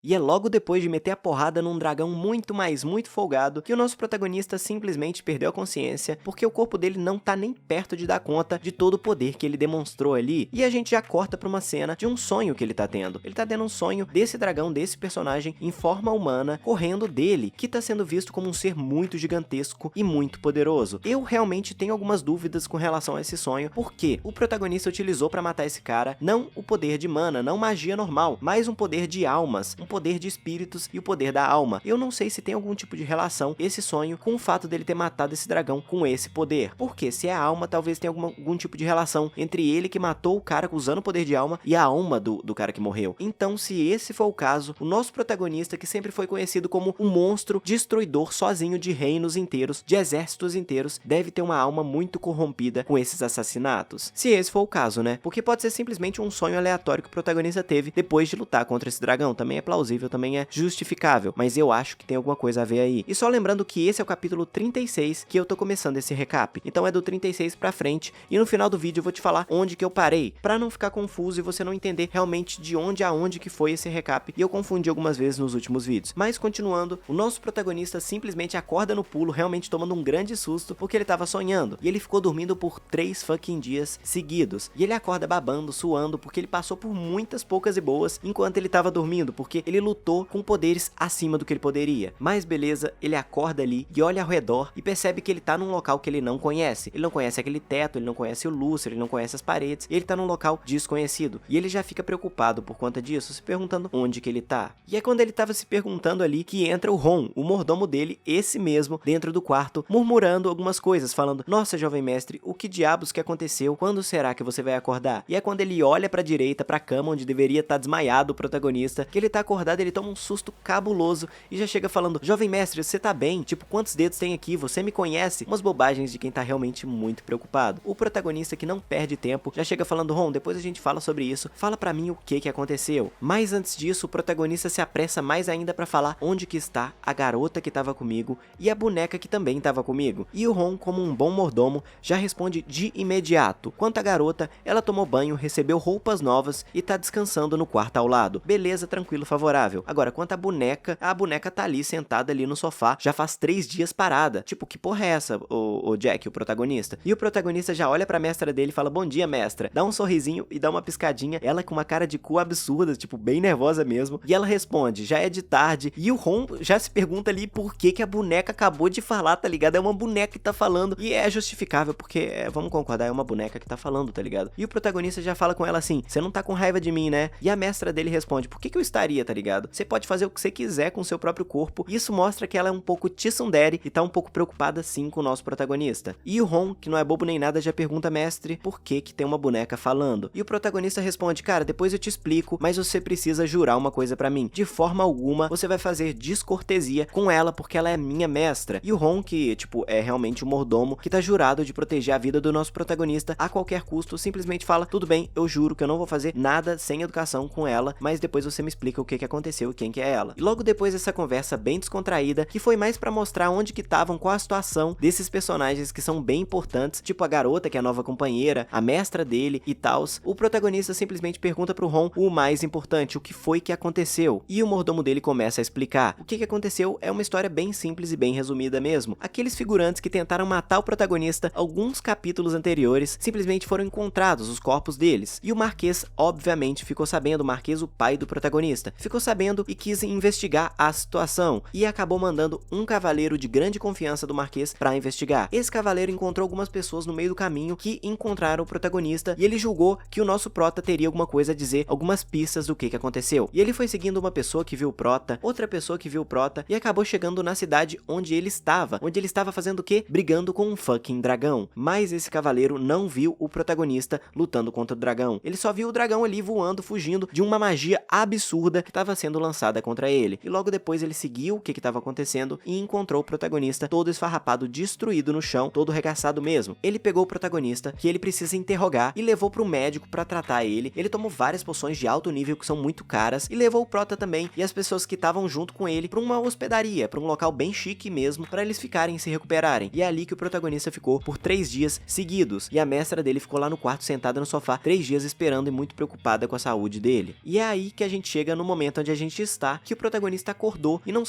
E é logo depois de meter a porrada num dragão muito, mas muito folgado que o nosso protagonista simplesmente perdeu a consciência, porque o corpo dele não tá nem perto de dar conta de todo o poder que ele demonstrou ali. E a gente já corta pra uma cena de um sonho que ele tá tendo. Ele tá tendo um sonho desse dragão, desse personagem em forma humana, correndo dele, que tá sendo visto como um ser muito gigantesco e muito poderoso. Eu realmente tenho algumas dúvidas com relação a esse sonho, porque o protagonista utilizou pra matar esse cara não o poder de mana, não magia normal, mas um poder de almas, um poder de espíritos e o poder da alma. Eu não sei se tem algum tipo de relação esse sonho com o fato dele ter matado esse dragão com esse poder. Porque se é a alma, talvez tenha algum tipo de relação entre ele que matou o cara usando o poder de alma e a alma do cara que morreu. Então, se esse for o caso, o nosso protagonista, que sempre foi conhecido como um monstro destruidor sozinho de reinos inteiros, de exércitos inteiros, deve ter uma alma muito corrompida com esses assassinatos. Se esse for o caso, né? Porque pode ser simplesmente um sonho aleatório que o protagonista teve depois de lutar contra esse dragão. Também é plausível, também é justificável, mas eu acho que tem alguma coisa a ver aí. E só lembrando que esse é o capítulo 36 que eu tô começando esse recap. Então é do 36 pra frente, e no final do vídeo eu vou te falar onde que eu parei, pra não ficar confuso e você não entender realmente de onde a onde que foi esse recap, e eu confundi algumas vezes nos últimos vídeos. Mas continuando, o nosso protagonista simplesmente acorda no pulo, realmente tomando um grande susto, porque ele tava sonhando, e ele ficou dormindo por 3 fucking dias seguidos, e ele acorda babando, suando, porque ele passou por muitas poucas e boas enquanto ele tava dormindo, porque ele lutou com poderes acima do que ele poderia. Mas beleza, ele acorda ali e olha ao redor e percebe que ele tá num local que ele não conhece. Ele não conhece aquele teto, ele não conhece o lustre, ele não conhece as paredes, e ele tá num local desconhecido. E ele já fica preocupado por conta disso, se perguntando onde que ele tá. E é quando ele tava se perguntando ali que entra o Ron, o mordomo dele, esse mesmo, dentro do quarto, murmurando algumas coisas, falando: "Nossa, jovem mestre, o que diabos que aconteceu? Quando será que você vai acordar?" E é quando ele olha pra direita, pra cama onde deveria estar desmaiado o protagonista, que ele tá acordado, ele toma um susto cabuloso e já chega falando: "Jovem mestre, você tá bem? Tipo, quantos dedos tem aqui? Você me conhece?" Umas bobagens de quem tá realmente muito preocupado. O protagonista, que não perde tempo, já chega falando: "Ron, depois a gente fala sobre isso, fala pra mim o que aconteceu." Mas antes disso, o protagonista se apressa mais ainda pra falar onde que está a garota que tava comigo e a boneca que também tava comigo. E o Ron, como um bom mordomo, já responde de imediato. Quanto à garota, ela tomou banho, recebeu roupas novas e tá descansando no quarto ao lado. Beleza, tranquilo, favorável. Agora, quanto à boneca, a boneca tá ali sentada ali no sofá, já faz 3 dias parada. Tipo, que porra é essa, o Jack, o protagonista? E o protagonista já olha pra mestra dele e fala: "Bom dia, mestra." Dá um sorrisinho e dá uma piscadinha, ela com uma cara de cu absurda, tipo, bem nervosa mesmo. E ela responde: "Já é de tarde." E o Ron já se pergunta ali por que a boneca acabou de falar, tá ligado? É uma boneca que tá falando. E é justificável, porque, vamos concordar, é uma boneca que tá falando, tá ligado? E o protagonista já fala com ela assim: "Você não tá com raiva de mim, né?" E a mestra dele responde: "Por que eu estaria, tá ligado? Você pode fazer o que você quiser com o seu próprio corpo." Isso mostra que ela é um pouco tsundere e tá um pouco preocupada sim com o nosso protagonista. E o Ron, que não é bobo nem nada, já pergunta: "Mestre, por que tem uma boneca falando?" E o protagonista responde: "Cara, depois eu te explico, mas você precisa jurar uma coisa pra mim. De forma alguma você vai fazer descortesia com ela, porque ela é minha mestra." E o Ron, que, tipo, é realmente um mordomo que tá jurado de proteger a vida do nosso protagonista a qualquer custo, simplesmente fala: "Tudo bem, eu juro que eu não vou fazer nada sem educação com ela, mas depois você me explica o que aconteceu e quem que é ela." E logo depois dessa conversa bem descontraída, que foi mais pra mostrar onde que estavam, qual a situação desses personagens que são bem importantes, tipo a garota, que é a nova companheira, a mestra dele e tals, o protagonista simplesmente pergunta pro Ron o mais importante: o que foi que aconteceu? E o mordomo dele começa a explicar. O que aconteceu é uma história bem simples e bem resumida mesmo. Aqueles figurantes que tentaram matar o protagonista alguns capítulos anteriores simplesmente foram encontrados, os corpos deles. E o Marquês, obviamente, ficou sabendo, o Marquês, o pai do protagonista, ficou sabendo e quis investigar a situação, e acabou mandando um cavaleiro de grande confiança do Marquês pra investigar. Esse cavaleiro encontrou algumas pessoas no meio do caminho que encontraram o protagonista, e ele julgou que o nosso prota teria alguma coisa a dizer, algumas pistas do que aconteceu. E ele foi seguindo uma pessoa que viu o prota, outra pessoa que viu o prota, e acabou chegando na cidade onde ele estava fazendo o quê? Brigando com um fucking dragão. Mas esse cavaleiro não viu o protagonista lutando contra o dragão. Ele só viu o dragão ali voando, fugindo de uma magia absurda que estava sendo lançada contra ele. E logo depois ele seguiu o que estava acontecendo e encontrou o protagonista todo esfarrapado, destruído no chão, todo regaçado mesmo. Ele pegou o protagonista, que ele precisa interrogar, e levou pro médico pra tratar ele. Ele tomou várias poções de alto nível que são muito caras, e levou o prota também e as pessoas que estavam junto com ele pra uma hospedaria, pra um local bem chique mesmo, pra eles ficarem e se recuperarem. E é ali que o protagonista ficou por 3 dias seguidos, e a mestra dele ficou lá no quarto sentada no sofá 3 dias esperando e muito preocupada com a saúde dele. E é aí que a gente chega no momento momento onde a gente está que o protagonista acordou e não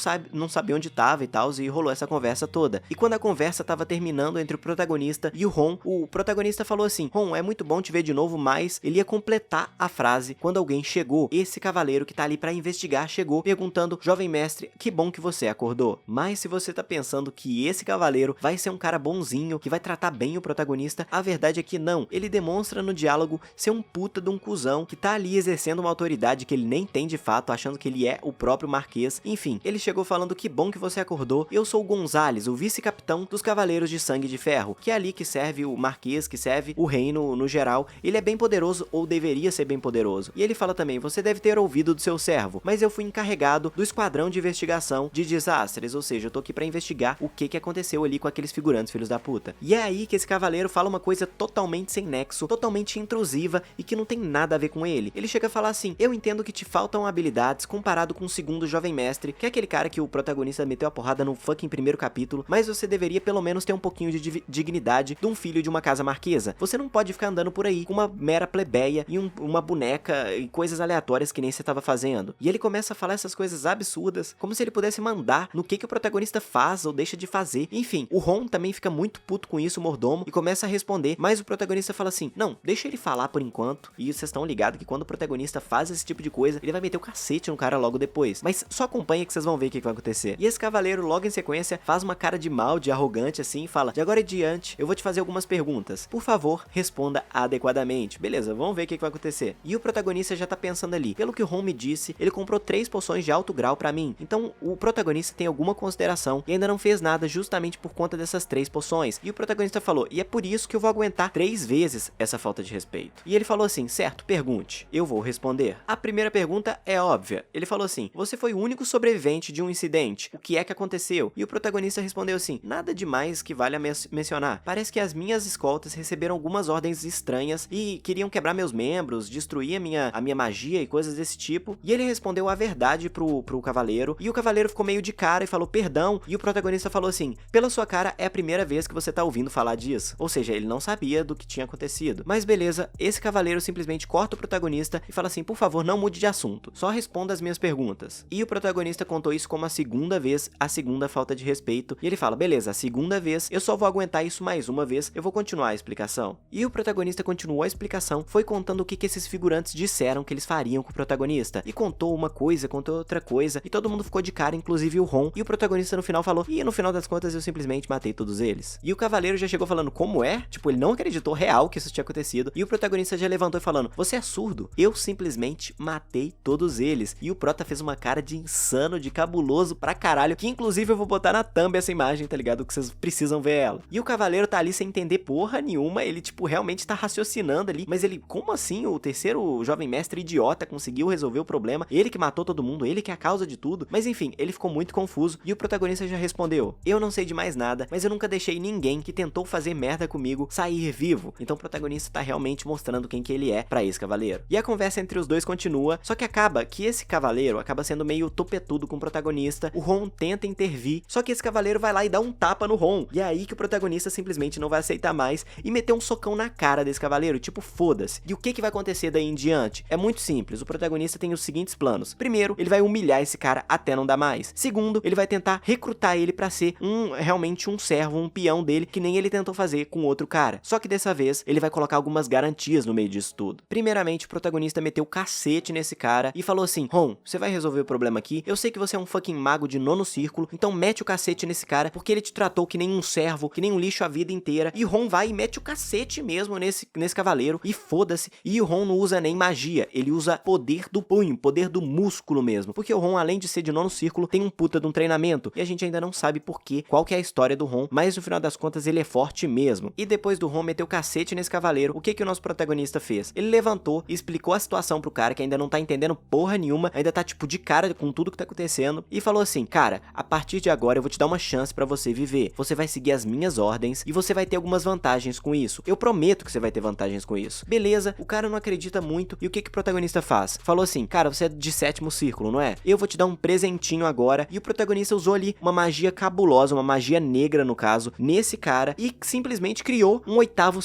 sabia onde tava e tal, e rolou essa conversa toda. E quando a conversa tava terminando entre o protagonista e o Ron, o protagonista falou assim: Ron, é muito bom te ver de novo, mas ele ia completar a frase quando alguém chegou. Esse cavaleiro que tá ali pra investigar chegou perguntando: jovem mestre, que bom que você acordou. Mas se você tá pensando que esse cavaleiro vai ser um cara bonzinho, que vai tratar bem o protagonista, a verdade é que não. Ele demonstra no diálogo ser um puta de um cuzão que tá ali exercendo uma autoridade que ele nem tem de fato, achando que ele é o próprio Marquês. Enfim, ele chegou falando: que bom que você acordou, eu sou o Gonzales, o vice-capitão dos Cavaleiros de Sangue de Ferro, que é ali que serve o Marquês, que serve o reino no geral. Ele é bem poderoso, ou deveria ser bem poderoso. E ele fala também: você deve ter ouvido do seu servo, mas eu fui encarregado do esquadrão de investigação de desastres, ou seja, eu tô aqui pra investigar o que aconteceu ali com aqueles figurantes filhos da puta. E é aí que esse cavaleiro fala uma coisa totalmente sem nexo, totalmente intrusiva e que não tem nada a ver com ele. Ele chega a falar assim: eu entendo que te faltam habilidades comparado com o segundo jovem mestre, que é aquele cara que o protagonista meteu a porrada no fucking primeiro capítulo, mas você deveria pelo menos ter um pouquinho de dignidade de um filho de uma casa marquesa. Você não pode ficar andando por aí com uma mera plebeia e uma boneca e coisas aleatórias que nem você tava fazendo. E ele começa a falar essas coisas absurdas, como se ele pudesse mandar no que o protagonista faz ou deixa de fazer. Enfim, o Ron também fica muito puto com isso, o mordomo, e começa a responder, mas o protagonista fala assim: não, deixa ele falar por enquanto. E vocês estão ligados que quando o protagonista faz esse tipo de coisa, ele vai meter o cacete no cara logo depois. Mas só acompanha que vocês vão ver o que vai acontecer. E esse cavaleiro, logo em sequência, faz uma cara de mal, de arrogante assim, e fala: de agora em diante, eu vou te fazer algumas perguntas. Por favor, responda adequadamente. Beleza, vamos ver o que vai acontecer. E o protagonista já tá pensando ali: pelo que o Ron me disse, ele comprou 3 poções de alto grau pra mim. Então, o protagonista tem alguma consideração e ainda não fez nada justamente por conta dessas 3 poções. E o protagonista falou: e é por isso que eu vou aguentar 3 vezes essa falta de respeito. E ele falou assim: certo, pergunte. Eu vou responder. A primeira pergunta é óbvia. Ele falou assim: você foi o único sobrevivente de um incidente. O que é que aconteceu? E o protagonista respondeu assim: nada demais que vale a mencionar. Parece que as minhas escoltas receberam algumas ordens estranhas e queriam quebrar meus membros, destruir a minha magia e coisas desse tipo. E ele respondeu a verdade pro cavaleiro. E o cavaleiro ficou meio de cara e falou perdão. E o protagonista falou assim: pela sua cara, é a primeira vez que você tá ouvindo falar disso. Ou seja, ele não sabia do que tinha acontecido. Mas beleza, esse cavaleiro simplesmente corta o protagonista e fala assim: por favor, não mude de assunto, só responda as minhas perguntas. E o protagonista contou isso como a segunda vez, a segunda falta de respeito. E ele fala: beleza, a segunda vez, eu só vou aguentar isso mais uma vez, eu vou continuar a explicação. E o protagonista continuou a explicação, foi contando o que esses figurantes disseram que eles fariam com o protagonista. E contou uma coisa, contou outra coisa, e todo mundo ficou de cara, inclusive o Ron. E o protagonista no final falou: e no final das contas eu simplesmente matei todos eles. E o cavaleiro já chegou falando: como é? Tipo, ele não acreditou real que isso tinha acontecido. E o protagonista já levantou e falando: você é surdo? Eu simplesmente matei todos eles. E o prota fez uma cara de insano, de cabuloso pra caralho, que inclusive eu vou botar na thumb essa imagem, tá ligado? Que vocês precisam ver ela. E o cavaleiro tá ali sem entender porra nenhuma, ele tipo realmente tá raciocinando ali, mas ele, como assim o terceiro jovem mestre idiota conseguiu resolver o problema? Ele que matou todo mundo, ele que é a causa de tudo? Mas enfim, ele ficou muito confuso e o protagonista já respondeu: eu não sei de mais nada, mas eu nunca deixei ninguém que tentou fazer merda comigo sair vivo. Então o protagonista tá realmente mostrando quem que ele é pra esse cavaleiro. E a conversa entre os dois continua, só que acaba que esse cavaleiro acaba sendo meio topetudo com o protagonista. O Ron tenta intervir, só que esse cavaleiro vai lá e dá um tapa no Ron. E é aí que o protagonista simplesmente não vai aceitar mais e meter um socão na cara desse cavaleiro, tipo, foda-se. E o que vai acontecer daí em diante? É muito simples, o protagonista tem os seguintes planos. Primeiro, ele vai humilhar esse cara até não dar mais. Segundo, ele vai tentar recrutar ele pra ser realmente um servo, um peão dele, que nem ele tentou fazer com outro cara. Só que dessa vez, ele vai colocar algumas garantias no meio disso tudo. Primeiramente, o protagonista meteu o cacete nesse cara e falou assim: Ron, você vai resolver o problema aqui? Eu sei que você é um fucking mago de 9º círculo, então mete o cacete nesse cara, porque ele te tratou que nem um servo, que nem um lixo a vida inteira. E Ron vai e mete o cacete mesmo nesse cavaleiro, e foda-se. E o Ron não usa nem magia, ele usa poder do punho, poder do músculo mesmo, porque o Ron, além de ser de 9º círculo, tem um puta de um treinamento, e a gente ainda não sabe por quê, qual que é a história do Ron, mas no final das contas ele é forte mesmo. E depois do Ron meter o cacete nesse cavaleiro, o que o nosso protagonista fez? Ele levantou e explicou a situação pro cara, que ainda não tá entendendo porra nenhuma, ainda tá tipo de cara com tudo que tá acontecendo, e falou assim: cara, a partir de agora eu vou te dar uma chance pra você viver, você vai seguir as minhas ordens e você vai ter algumas vantagens com isso, eu prometo que você vai ter vantagens com isso. Beleza, o cara não acredita muito, e o que o protagonista faz? Falou assim: cara, você é de 7º círculo, não é? Eu vou te dar um presentinho agora. E o protagonista usou ali uma magia cabulosa, uma magia negra no caso, nesse cara, e simplesmente criou um 8º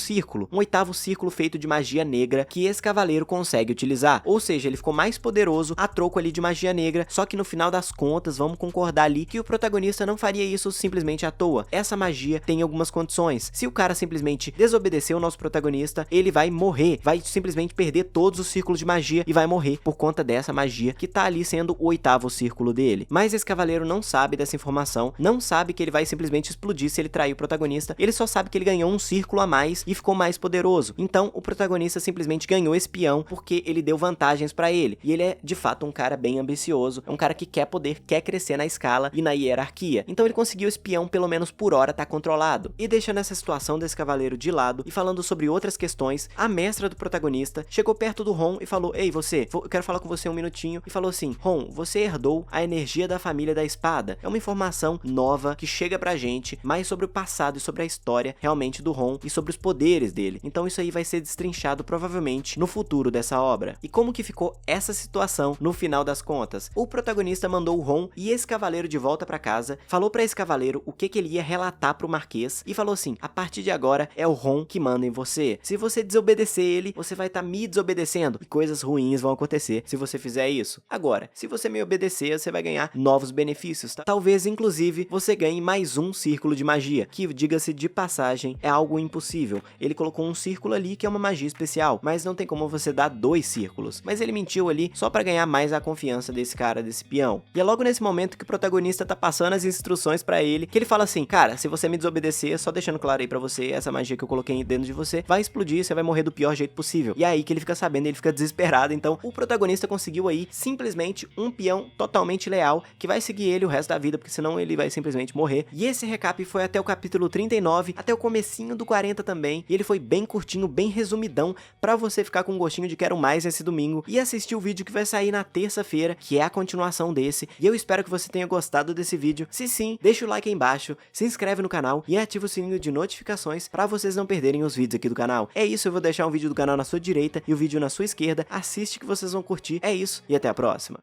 círculo feito de magia negra que esse cavaleiro consegue utilizar. Ou seja, ele ficou mais poderoso poderoso a troco ali de magia negra, só que no final das contas, vamos concordar ali que o protagonista não faria isso simplesmente à toa. Essa magia tem algumas condições. Se o cara simplesmente desobedecer o nosso protagonista, ele vai morrer, vai simplesmente perder todos os círculos de magia e vai morrer por conta dessa magia que tá ali sendo o 8º círculo dele. Mas esse cavaleiro não sabe dessa informação, não sabe que ele vai simplesmente explodir se ele trair o protagonista, ele só sabe que ele ganhou um círculo a mais e ficou mais poderoso. Então o protagonista simplesmente ganhou esse peão porque ele deu vantagens pra ele, e ele é de fato um cara bem ambicioso, é um cara que quer poder, quer crescer na escala e na hierarquia. Então ele conseguiu esse peão pelo menos por hora tá controlado. E deixando essa situação desse cavaleiro de lado e falando sobre outras questões, a mestra do protagonista chegou perto do Ron e falou: "Ei, você, eu quero falar com você um minutinho", e falou assim: "Ron, você herdou a energia da família da espada". É uma informação nova que chega pra gente, mais sobre o passado e sobre a história realmente do Ron e sobre os poderes dele. Então isso aí vai ser destrinchado provavelmente no futuro dessa obra. E como que ficou essa situação no final das contas? O protagonista mandou o Ron e esse cavaleiro de volta pra casa, falou pra esse cavaleiro o que ele ia relatar pro Marquês e falou assim: "A partir de agora é o Ron que manda em você. Se você desobedecer ele, você vai estar me desobedecendo e coisas ruins vão acontecer se você fizer isso. Agora, se você me obedecer, você vai ganhar novos benefícios, tá? Talvez, inclusive, você ganhe mais um círculo de magia, que, diga-se de passagem, é algo impossível. Ele colocou um círculo ali que é uma magia especial, mas não tem como você dar 2 círculos. Mas ele mentiu ali só pra ganhar mais a confiança desse cara, desse peão. E é logo nesse momento que o protagonista tá passando as instruções pra ele, que ele fala assim: "Cara, se você me desobedecer, só deixando claro aí pra você, essa magia que eu coloquei dentro de você vai explodir, você vai morrer do pior jeito possível". E é aí que ele fica sabendo, ele fica desesperado. Então o protagonista conseguiu aí simplesmente um peão totalmente leal, que vai seguir ele o resto da vida, porque senão ele vai simplesmente morrer. E esse recap foi até o capítulo 39, até o comecinho do 40 também, e ele foi bem curtinho, bem resumidão, pra você ficar com um gostinho de quero mais esse domingo e assistir o vídeo que vai sair na terça-feira, que é a continuação desse. E eu espero que você tenha gostado desse vídeo. Se sim, deixa o like aí embaixo, se inscreve no canal e ativa o sininho de notificações pra vocês não perderem os vídeos aqui do canal. É isso, eu vou deixar um vídeo do canal na sua direita e o vídeo na sua esquerda. Assiste que vocês vão curtir. É isso, e até a próxima.